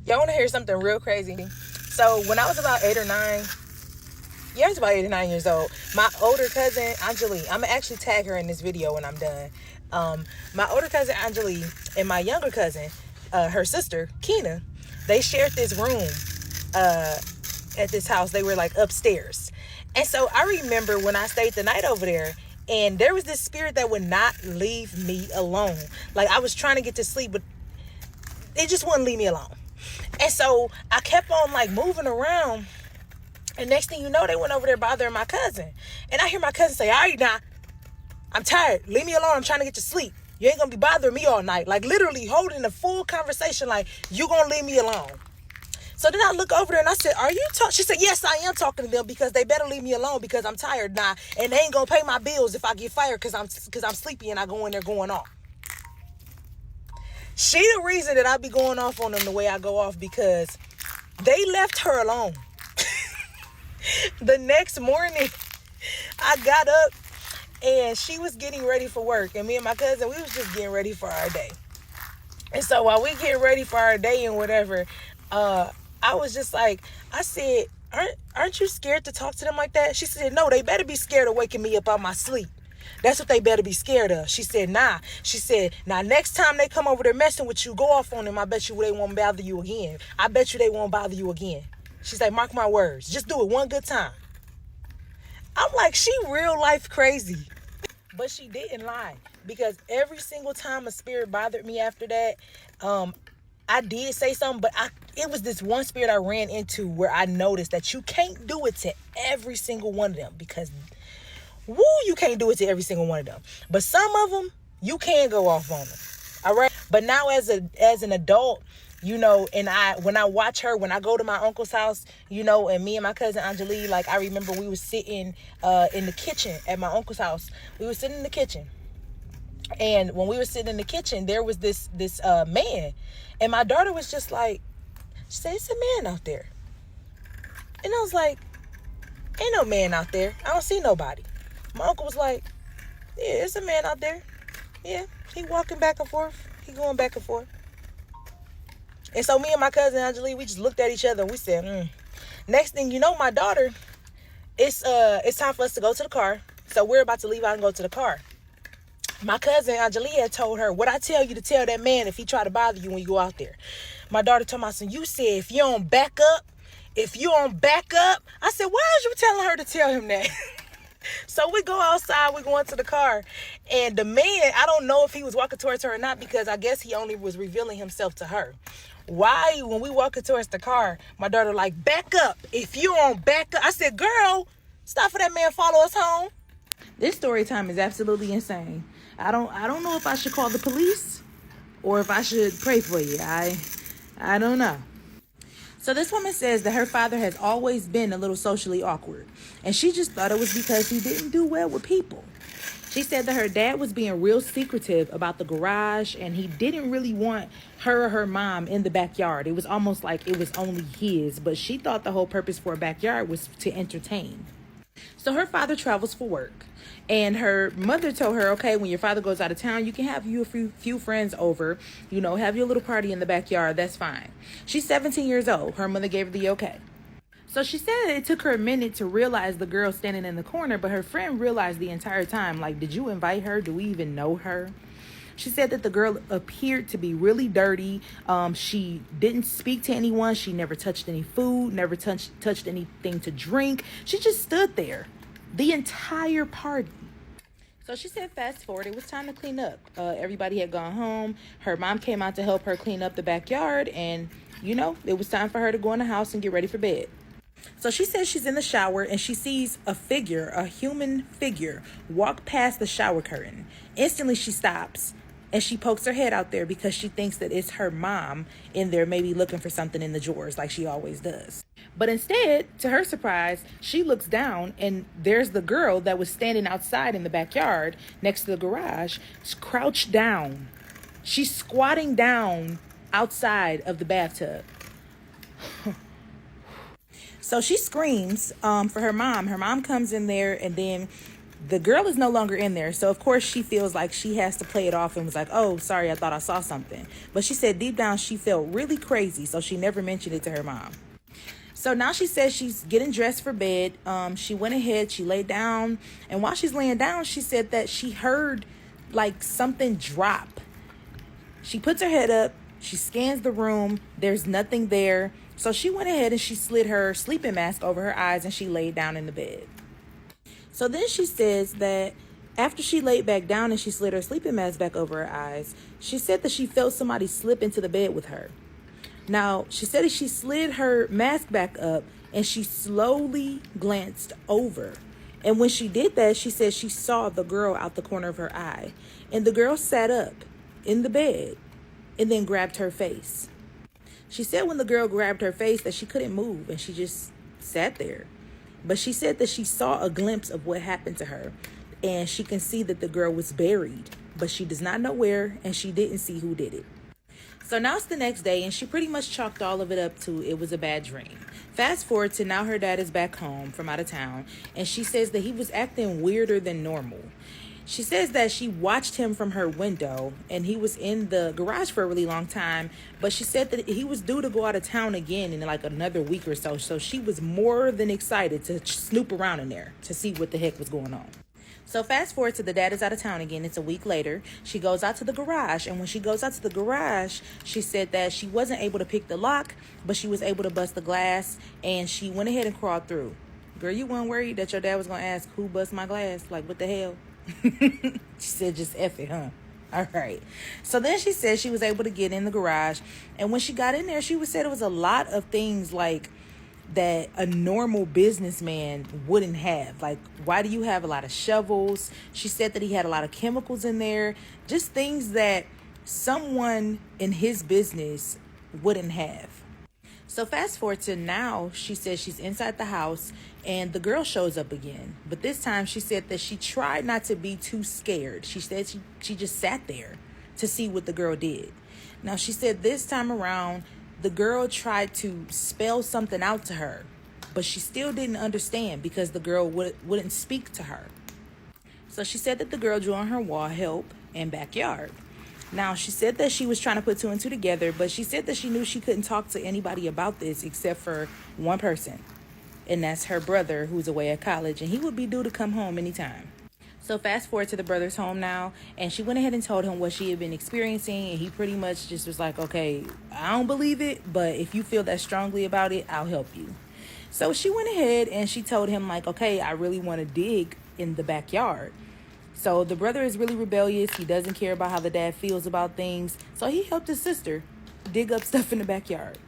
Y'all want to hear something real crazy? So when I was about 8 or 9, yeah, I was about 8 or 9 years old, my older cousin, Anjali, I'm going to actually tag her in this video when I'm done. My older cousin, Anjali, and my younger cousin, her sister, Keena, they shared this room at this house. They were like upstairs. And so I remember when I stayed the night over there, and there was this spirit that would not leave me alone. Like, I was trying to get to sleep, but it just wouldn't leave me alone. And so I kept on like moving around. And next thing you know, they went over there bothering my cousin. And I hear my cousin say, all right, now, I'm tired. Leave me alone. I'm trying to get to sleep. You ain't going to be bothering me all night. Like, literally holding a full conversation like, you going to leave me alone. So then I look over there and I said, are you talking? She said, yes, I am talking to them because they better leave me alone because I'm tired now. And they ain't going to pay my bills if I get fired because I'm sleepy and I go in there going off. She the reason that I be going off on them the way I go off because they left her alone. The next morning, I got up and she was getting ready for work. And me and my cousin, we was just getting ready for our day. And so while we get ready for our day and whatever, I was just like, I said, aren't you scared to talk to them like that? She said, no, they better be scared of waking me up out my sleep. That's what they better be scared of. She said, nah. She said, now next time they come over there messing with you, go off on them. I bet you they won't bother you again. I bet you they won't bother you again. She's like, mark my words. Just do it one good time. I'm like, she real life crazy. But she didn't lie. Because every single time a spirit bothered me after that, I did say something, but it was this one spirit I ran into where I noticed that you can't do it to every single one of them. Because, you can't do it to every single one of them. But some of them, you can go off on them. All right? But now as an adult, you know, and when I watch her, when I go to my uncle's house, you know, and me and my cousin Anjali, like, I remember we was sitting in the kitchen at my uncle's house. We were sitting in the kitchen. And when we were sitting in the kitchen, there was this man. And my daughter was just like, she said, it's a man out there. And I was like, ain't no man out there. I don't see nobody. My uncle was like, yeah, it's a man out there. Yeah, he walking back and forth. He going back and forth. And so me and my cousin Anjali, we just looked at each other and we said, Next thing you know, my daughter, it's time for us to go to the car. So we're about to leave out and go to the car. My cousin Anjali had told her, what I tell you to tell that man if he try to bother you when you go out there. My daughter told me, so you said if you don't back up. I said, why is you telling her to tell him that? So we go outside, we go into the car, and the man, I don't know if he was walking towards her or not, because I guess he only was revealing himself to her. Why, when we walking towards the car, my daughter like, back up. If you don't back up. I said, girl, stop for that man follow us home. This story time is absolutely insane. I don't know if I should call the police or if I should pray for you. I don't know. So this woman says that her father has always been a little socially awkward, and she just thought it was because he didn't do well with people. She said that her dad was being real secretive about the garage, and he didn't really want her or her mom in the backyard. It was almost like it was only his, but she thought the whole purpose for a backyard was to entertain. So her father travels for work, and her mother told her, okay, when your father goes out of town, you can have you a few friends over, you know, have your little party in the backyard. That's fine. She's 17 years old. Her mother gave her the okay. So she said it took her a minute to realize the girl standing in the corner, but her friend realized the entire time, like, did you invite her? Do we even know her? She said that the girl appeared to be really dirty. She didn't speak to anyone. She never touched any food, never touched anything to drink. She just stood there the entire party. So she said, fast forward, it was time to clean up. Everybody had gone home. Her mom came out to help her clean up the backyard. And, you know, it was time for her to go in the house and get ready for bed. So she says she's in the shower and she sees a human figure, walk past the shower curtain. Instantly she stops and she pokes her head out there because she thinks that it's her mom in there, maybe looking for something in the drawers like she always does. But instead, to her surprise, she looks down and there's the girl that was standing outside in the backyard next to the garage, crouched down. She's squatting down outside of the bathtub. So she screams for her mom. Her mom comes in there, and then The girl is no longer in there. So, of course, she feels like she has to play it off and was like, oh, sorry, I thought I saw something. But she said deep down she felt really crazy. So she never mentioned it to her mom. So now she says she's getting dressed for bed. She went ahead, she laid down. And while she's laying down, she said that she heard like something drop. She puts her head up. She scans the room. There's nothing there. So she went ahead and she slid her sleeping mask over her eyes and she laid down in the bed. So then she says that after she laid back down and she slid her sleeping mask back over her eyes, she said that she felt somebody slip into the bed with her. Now, she said that she slid her mask back up and she slowly glanced over. And when she did that, she said she saw the girl out the corner of her eye. And the girl sat up in the bed and then grabbed her face. She said when the girl grabbed her face that she couldn't move and she just sat there. But she said that she saw a glimpse of what happened to her. And she can see that the girl was buried, but she does not know where and she didn't see who did it. So now it's the next day and she pretty much chalked all of it up to it was a bad dream. Fast forward to now her dad is back home from out of town and she says that he was acting weirder than normal. She says that she watched him from her window and he was in the garage for a really long time, but she said that he was due to go out of town again in like another week or so. So she was more than excited to snoop around in there to see what the heck was going on. So fast forward to the dad is out of town again. It's a week later. She goes out to the garage. And when she goes out to the garage, she said that she wasn't able to pick the lock, but she was able to bust the glass. And she went ahead and crawled through. Girl, you weren't worried that your dad was going to ask who bust my glass? Like, what the hell? She said, just F it, huh? All right. So then she said she was able to get in the garage. And when she got in there, she said it was a lot of things like that a normal businessman wouldn't have. Like, why do you have a lot of shovels? She said that he had a lot of chemicals in there. Just things that someone in his business wouldn't have. So fast forward to now, she says she's inside the house and the girl shows up again. But this time she said that she tried not to be too scared. She said she just sat there to see what the girl did. Now she said this time around, the girl tried to spell something out to her, but she still didn't understand because the girl wouldn't speak to her. So she said that the girl drew on her wall, help, and backyard. Now, she said that she was trying to put two and two together, but she said that she knew she couldn't talk to anybody about this except for one person. And that's her brother who's away at college, and he would be due to come home anytime. So fast forward to the brother's home now, and she went ahead and told him what she had been experiencing, and he pretty much just was like, okay, I don't believe it, but if you feel that strongly about it, I'll help you. So she went ahead and she told him like, okay, I really want to dig in the backyard. So the brother is really rebellious. He doesn't care about how the dad feels about things. So he helped his sister dig up stuff in the backyard.